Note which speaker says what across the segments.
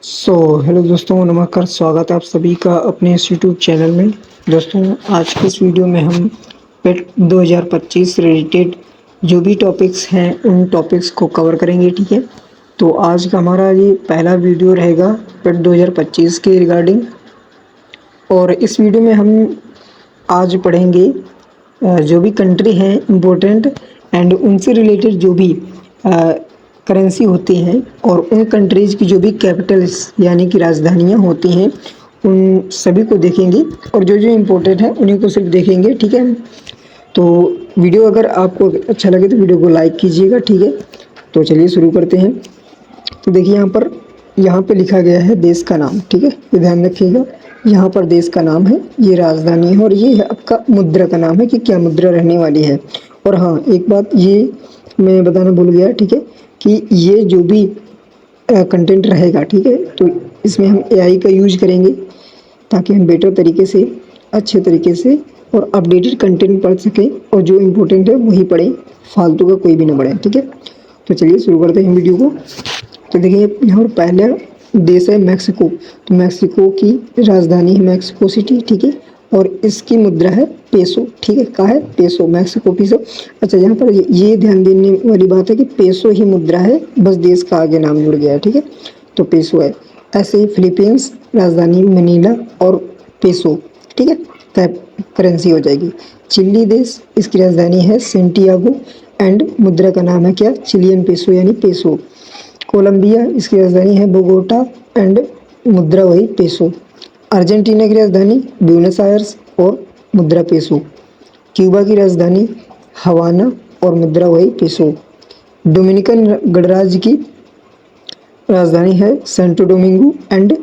Speaker 1: Hello दोस्तों, नमस्कार। स्वागत है आप सभी का अपने इस यूट्यूब चैनल में। दोस्तों, आज की इस वीडियो में हम पेट 2025 से रिलेटेड जो भी टॉपिक्स हैं उन टॉपिक्स को कवर करेंगे। ठीक है, तो आज का हमारा ये पहला वीडियो रहेगा पेट 2025 के रिगार्डिंग। और इस वीडियो में हम आज पढ़ेंगे जो भी कंट्री हैं इम्पोर्टेंट एंड उनसे रिलेटेड जो भी करेंसी होती हैं और उन कंट्रीज़ की जो भी कैपिटल्स यानी कि राजधानियाँ होती हैं उन सभी को देखेंगे और जो जो इम्पोर्टेंट है उन्हीं को सिर्फ देखेंगे। ठीक है, तो वीडियो अगर आपको अच्छा लगे तो वीडियो को लाइक कीजिएगा। ठीक है, तो चलिए शुरू करते हैं। तो देखिए यहाँ पे लिखा गया है देश का नाम। ठीक है, ये ध्यान रखिएगा। यहाँ पर देश का नाम है, ये राजधानी है और ये है आपका मुद्रा का नाम है कि क्या मुद्रा रहने वाली है। और हाँ, एक बात ये मैं बताना भूल गया। ठीक है, कि ये जो भी कंटेंट रहेगा, ठीक है, तो इसमें हम एआई का यूज करेंगे ताकि हम बेटर तरीके से, अच्छे तरीके से और अपडेटेड कंटेंट पढ़ सकें और जो इम्पोर्टेंट है वही पढ़ें, फालतू का कोई भी ना पढ़ें। ठीक है, तो चलिए शुरू करते हैं वीडियो को। तो देखिए यहाँ पर पहला देश है मैक्सिको। तो मैक्सिको की राजधानी है मैक्सिको सिटी। ठीक है, और इसकी मुद्रा है पेसो। ठीक है, क्या है? Peso, Mexico peso. अच्छा, यहाँ पर ये ध्यान देने वाली बात है कि पेसो ही मुद्रा है, बस देश का आगे नाम जुड़ गया है। ठीक है, तो पेसो है। ऐसे ही फिलीपींस राजधानी मनीला और पेसो। ठीक है, करेंसी हो जाएगी। चिली देश, इसकी राजधानी है सेंटियागो एंड मुद्रा का नाम है क्या? चिलियन पेसो यानी पेसो। कोलंबिया, इसकी राजधानी है बोगोटा एंड मुद्रा वही पेसो। अर्जेंटीना की राजधानी ब्यूनस आयर्स और मुद्रा पेसो। क्यूबा की राजधानी हवाना और मुद्रा वही पेसो। डोमिनिकन गणराज्य की राजधानी है सेंटो डोमिंगो एंड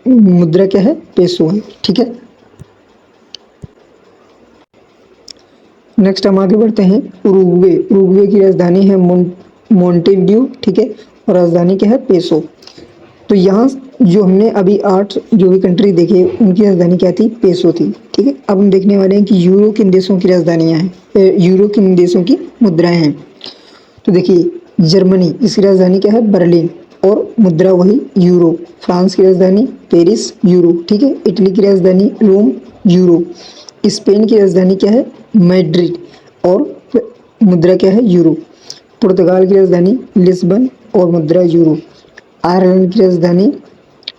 Speaker 1: मुद्रा क्या है? पेसो है। ठीक है, नेक्स्ट हम आगे बढ़ते हैं। उरुग्वे, उरुग्वे की राजधानी है मोंटेविडियो। ठीक है, और राजधानी क्या है? पेसो। तो यहाँ जो हमने अभी 8 जो भी कंट्री देखे उनकी राजधानी क्या थी? पेसो थी। ठीक है, अब हम देखने वाले हैं कि यूरो किन देशों की राजधानियाँ हैं, यूरो किन देशों की मुद्राएं हैं। तो देखिए जर्मनी, इसकी राजधानी क्या है? बर्लिन और मुद्रा वही यूरो। फ्रांस की राजधानी पेरिस, यूरो। ठीक है, इटली की राजधानी रोम, यूरो। स्पेन की राजधानी क्या है? मैड्रिड और मुद्रा क्या है? यूरो। पुर्तगाल की राजधानी लिस्बन और मुद्रा यूरो। आयरलैंड की राजधानी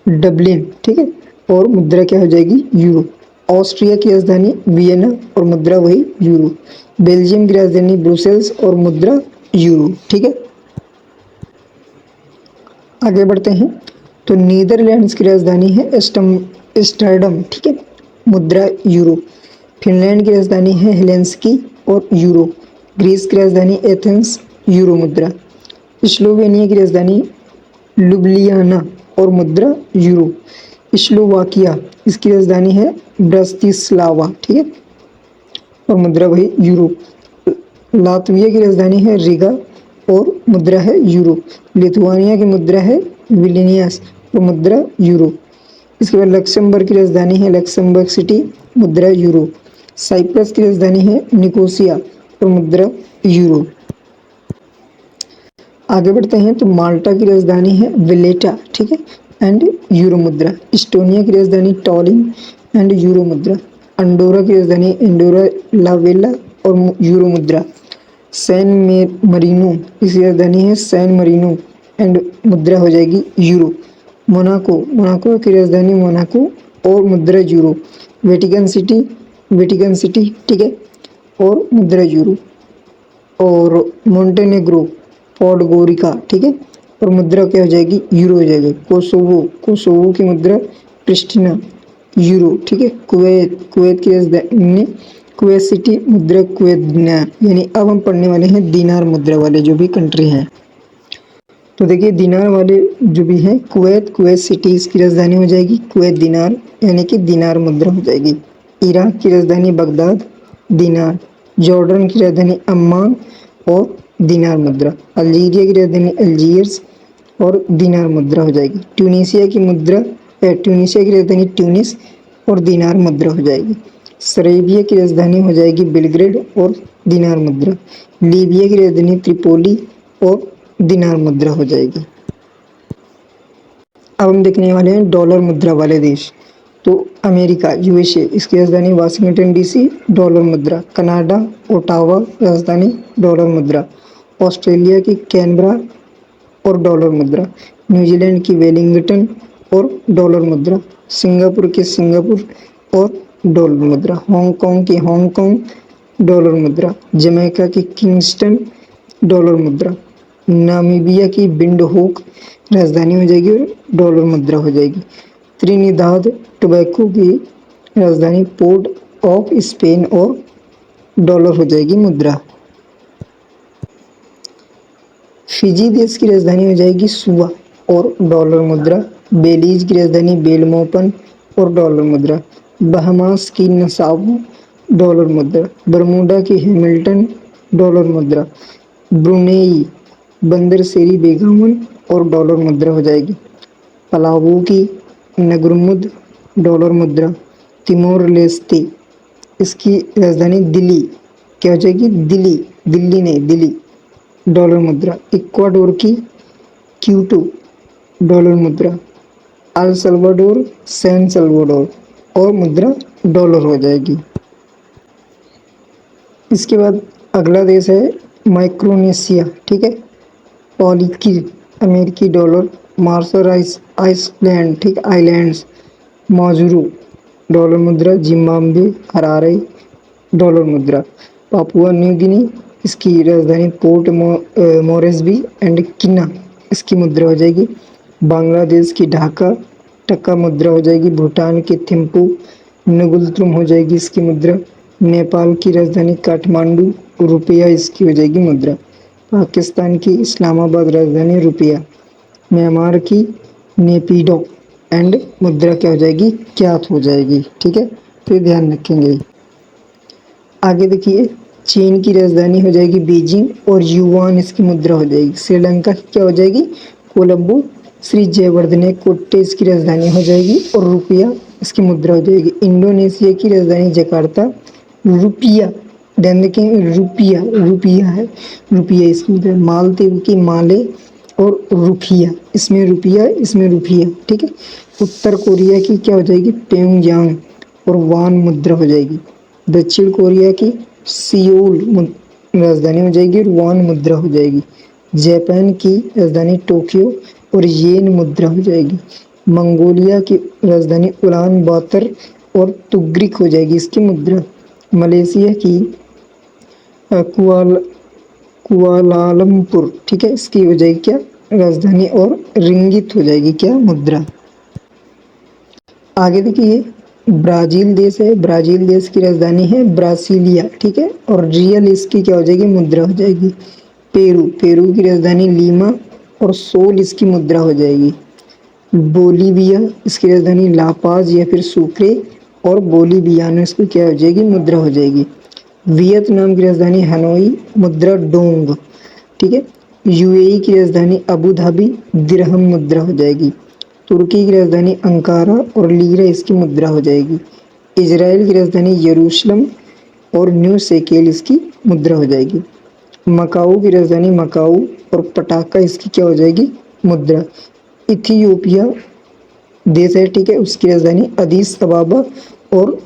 Speaker 1: डबलिन। ठीक है, और मुद्रा क्या हो जाएगी? यूरो। ऑस्ट्रिया की राजधानी वियना और मुद्रा वही यूरो। बेल्जियम की राजधानी ब्रुसेल्स और मुद्रा यूरो। ठीक है, आगे बढ़ते हैं। तो नीदरलैंड्स की राजधानी है एस्टर्डम। ठीक है, मुद्रा यूरो। फिनलैंड की राजधानी है हेलेंस्की और यूरो। ग्रीस की राजधानी एथेंस, यूरो मुद्रा। स्लोवेनिया की राजधानी लुब्लियाना और मुद्रा यूरो। स्लोवाकिया, इसकी राजधानी है ब्रस्तिस्लावा। ठीक है, और मुद्रा वही यूरो। लातविया की राजधानी है रिगा और मुद्रा है यूरो। लिथुआनिया की मुद्रा है विलिनियस और मुद्रा यूरो। इसके बाद लक्समबर्ग की राजधानी है लक्समबर्ग सिटी, मुद्रा यूरो। साइप्रस की राजधानी है निकोसिया और मुद्रा यूरो। आगे बढ़ते हैं। तो माल्टा की राजधानी है विलेटा। ठीक है, एंड यूरो मुद्रा। इस्टोनिया की राजधानी टॉलिन एंड यूरो मुद्रा। अंडोरा की राजधानी इंडोरा लावेला और यूरो मुद्रा। सैन मरीनो, इसकी राजधानी है सैन मरीनो एंड मुद्रा हो जाएगी यूरो। मोनाको, मोनाको की राजधानी मोनाको और मुद्रा euro. Vatican city, Vatican city. ठीक है, और मुद्रा यूरो। और मोंटेनेग्रो, पॉडगोरिका। ठीक है, और मुद्रा क्या हो जाएगी? यूरो हो जाएगी। कोसोवो, कोसोवो की मुद्रा प्रिस्टिना, यूरो। ठीक है, कुवैत, कुवैत की राजधानी कुवैत सिटी, मुद्रा कुवैत दिनार। यानी अब हम पढ़ने वाले हैं दिनार मुद्रा वाले जो भी कंट्री हैं। तो देखिए दिनार वाले जो भी हैं, कुवैत, कुवैत सिटी इसकी राजधानी हो जाएगी कुवैत दिनार यानी कि दिनार मुद्रा हो जाएगी। इराक की राजधानी बगदाद, दिनार। जॉर्डन की राजधानी अम्मान और दिनार मुद्रा। अल्जीरिया की राजधानी अल्जीयर्स और दिनार मुद्रा हो जाएगी। ट्यूनीशिया की मुद्रा ट्यूनीशिया की राजधानी ट्यूनिस और दिनार मुद्रा हो जाएगी। सरेबिया की राजधानी हो जाएगी बेलग्रेड और दिनार मुद्रा। लीबिया की राजधानी त्रिपोली और दिनार मुद्रा हो जाएगी। अब हम देखने वाले हैं डॉलर मुद्रा वाले देश। तो अमेरिका यूएसए, इसकी राजधानी वाशिंगटन डीसी, डॉलर मुद्रा। कनाडा ओटावा, राजधानी डॉलर मुद्रा। ऑस्ट्रेलिया की कैनबरा और डॉलर मुद्रा। न्यूजीलैंड की वेलिंगटन और डॉलर मुद्रा। सिंगापुर की सिंगापुर और डॉलर मुद्रा। हांगकांग की हांगकांग डॉलर मुद्रा। जमैका की किंगस्टन डॉलर मुद्रा। नामीबिया की विंडहोक राजधानी हो जाएगी और डॉलर मुद्रा हो जाएगी। त्रिनिदाद टोबैको की राजधानी पोर्ट ऑफ स्पेन और डॉलर हो जाएगी मुद्रा। फिजी देश की राजधानी हो जाएगी सुआ और डॉलर मुद्रा। बेलीज की राजधानी बेलमोपन और डॉलर मुद्रा। बहामास की नसाउ डॉलर मुद्रा। बरमूडा की हैमिल्टन डॉलर मुद्रा। ब्रुनेई बंदर सेरी बेगमन और डॉलर मुद्रा हो जाएगी। पलावू की नगरमुद डॉलर मुद्रा। तिमोर लेस्ते, इसकी राजधानी दिल्ली क्या हो जाएगी, दिल्ली, दिल्ली नहीं दिल्ली, डॉलर मुद्रा। इक्वाडोर की क्यूटो डॉलर मुद्रा। अल सल्वाडोर सैन सल्वाडोर और मुद्रा डॉलर हो जाएगी। इसके बाद अगला देश है माइक्रोनेशिया, ठीक है। पॉलिकी अमेरिकी डॉलर। मार्शल आइसलैंड, ठीक, आइलैंड्स, मौजूरू डॉलर मुद्रा। जिम्बाब्वे हरारे डॉलर मुद्रा। पापुआ न्यू गिनी, इसकी राजधानी पोर्ट मोरेस्बी एंड किन्ना, इसकी मुद्रा हो जाएगी। बांग्लादेश की ढाका टका मुद्रा हो जाएगी। भूटान की थिम्पू नगुलतुम हो जाएगी इसकी मुद्रा। नेपाल की राजधानी काठमांडू, रुपया इसकी हो जाएगी मुद्रा। पाकिस्तान की इस्लामाबाद राजधानी रुपया। म्यांमार की नेपिडो एंड मुद्रा क्या हो जाएगी, क्यात हो जाएगी, ठीक है, तो ध्यान रखेंगे। आगे देखिए, चीन की राजधानी हो जाएगी बीजिंग और युआन इसकी मुद्रा हो जाएगी। श्रीलंका की क्या हो जाएगी, कोलंबो। श्री जयवर्धने कोट्टे इसकी राजधानी हो जाएगी और रुपया इसकी मुद्रा हो जाएगी। इंडोनेशिया की राजधानी जकार्ता, रुपया, ध्यान रखें, रुपया रुपया है, रुपया इसकी मुद्रा। मालदीव की माले और रुपया, इसमें रुपया इसमें रुपया, ठीक है। उत्तर कोरिया की क्या हो जाएगी, प्योंगयांग और वान मुद्रा हो जाएगी। दक्षिण कोरिया की सियोल राजधानी हो जाएगी और वान मुद्रा हो जाएगी। जापान की राजधानी टोक्यो और येन मुद्रा हो जाएगी। मंगोलिया की राजधानी उलान बातर और तुग्रिक हो जाएगी इसकी मुद्रा। मलेशिया की कुआलालंपुर, ठीक है, इसकी हो जाएगी क्या, राजधानी और रिंगित हो जाएगी क्या, मुद्रा। आगे देखिए, ब्राज़ील देश है। ब्राज़ील देश की राजधानी है ब्रासिलिया, ठीक है, और रियल इसकी क्या हो जाएगी, मुद्रा हो जाएगी। पेरू, पेरू की राजधानी लीमा और सोल इसकी मुद्रा हो जाएगी। बोलीविया, इसकी राजधानी लापाज या फिर सुक्रे और बोलीवियानो, इसकी क्या हो जाएगी, मुद्रा हो जाएगी। वियतनाम की राजधानी हनोई, मुद्रा डोंग, ठीक है। यूएई की राजधानी अबू धाबी, दिरहम मुद्रा हो जाएगी। तुर्की की राजधानी अंकारा और लीरा इसकी मुद्रा हो जाएगी। इजराइल की राजधानी यरूशलेम और न्यू शेकेल इसकी मुद्रा हो जाएगी। मकाऊ की राजधानी मकाऊ और पटाका इसकी क्या हो जाएगी, मुद्रा। इथियोपिया देश है, ठीक है, उसकी राजधानी अदीस अबाबा और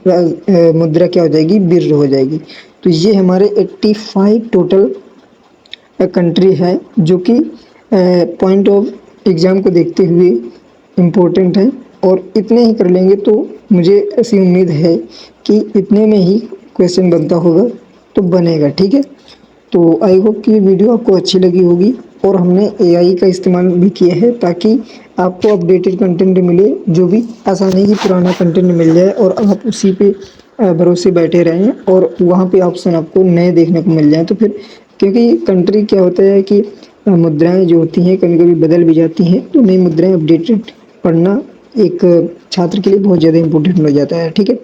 Speaker 1: मुद्रा क्या हो जाएगी, बिर हो जाएगी। तो ये हमारे 85 टोटल कंट्री है जो कि पॉइंट ऑफ एग्ज़ाम को देखते हुए इम्पोर्टेंट है, और इतने ही कर लेंगे तो मुझे ऐसी उम्मीद है कि इतने में ही क्वेश्चन बनता होगा तो बनेगा, ठीक है। तो आई होप कि वीडियो आपको अच्छी लगी होगी, और हमने एआई का इस्तेमाल भी किया है ताकि आपको अपडेटेड कंटेंट मिले, जो भी आसानी से पुराना कंटेंट मिल जाए और आप उसी पे भरोसे बैठे रहें और वहाँ पे ऑप्शन आपको नए देखने को मिल जाए। तो फिर क्योंकि कंट्री क्या होता है कि मुद्राएं जो होती हैं कभी कभी बदल भी जाती हैं, तो नई मुद्राएं अपडेटेड पढ़ना एक छात्र के लिए बहुत ज़्यादा इम्पोर्टेंट हो जाता है, ठीक है।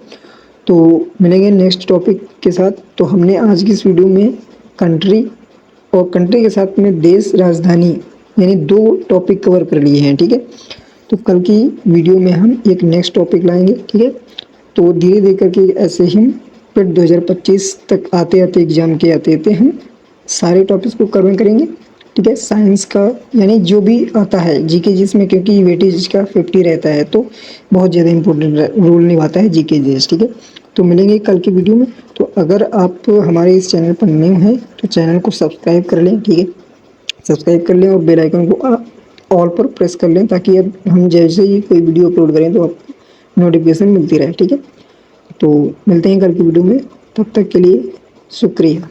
Speaker 1: तो मिलेंगे नेक्स्ट टॉपिक के साथ। तो हमने आज की इस वीडियो में कंट्री और कंट्री के साथ में देश राजधानी यानी 2 टॉपिक कवर कर लिए हैं, ठीक है। तो कल की वीडियो में हम एक नेक्स्ट टॉपिक लाएंगे, ठीक है। तो धीरे धीरे करके ऐसे ही फिर 2025 तक आते आते एग्ज़ाम के आते आते हम सारे टॉपिक्स को कवर करेंगे, ठीक है। साइंस का यानी जो भी आता है जीके जिसमें, क्योंकि वेटेज इसका 50 रहता है तो बहुत ज़्यादा इंपॉर्टेंट रोल निभाता है जीके जीएस, ठीक है। तो मिलेंगे कल की वीडियो में। तो अगर आप हमारे इस चैनल पर न्यू हैं तो चैनल को सब्सक्राइब कर लें, ठीक है, सब्सक्राइब कर लें और बेल आइकन को ऑल पर प्रेस कर लें, ताकि अब हम जैसे ही कोई वीडियो अपलोड करें तो आपको नोटिफिकेशन मिलती रहे, ठीक है। तो मिलते हैं कल की वीडियो में, तब तक के लिए शुक्रिया।